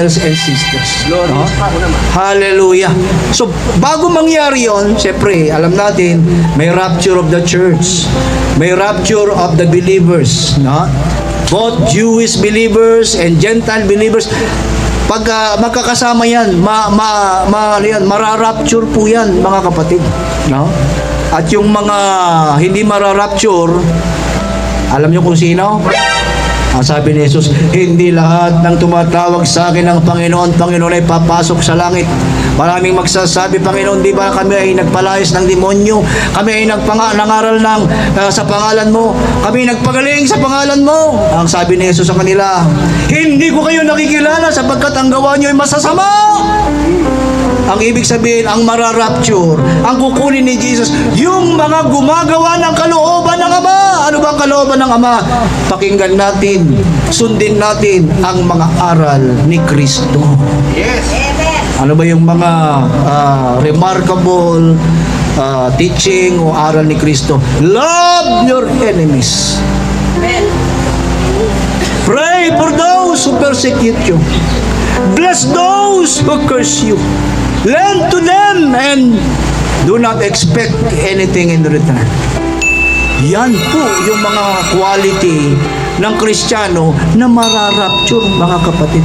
brothers and sisters. Lord, No? ako naman. Hallelujah. So, bago mangyari yon, siyempre, alam natin, may rapture of the church. May rapture of the believers. No? Both Jewish believers and Gentile believers. Pag magkakasama yan, mararapture po yan, mga kapatid. No? At yung mga hindi mararapture, alam niyo kung sino? Ang sabi ni Jesus, hindi lahat ng tumatawag sa akin ng Panginoon, Panginoon ay papasok sa langit. Maraming magsasabi, Panginoon, di ba kami ay nagpalayas ng demonyo? Kami ay nangaral sa pangalan mo. Kami nagpagaling sa pangalan mo. Ang sabi ni Jesus sa kanila, hindi ko kayo nakikilala sapagkat ang gawa niyo ay masasama. Ang ibig sabihin, ang mararapture, ang kukunin ni Jesus, yung mga gumagawa ng kalooban ng Ama. Ano ba ang kalooban ng Ama? Pakinggan natin, sundin natin ang mga aral ni Kristo. Yes. Ano ba yung mga remarkable teaching o aral ni Kristo? Love your enemies. Pray for those who persecute you. Bless those who curse you. Lend to them and do not expect anything in return. Yan po yung mga quality ng Kristiyano na mararapture, mga kapatid.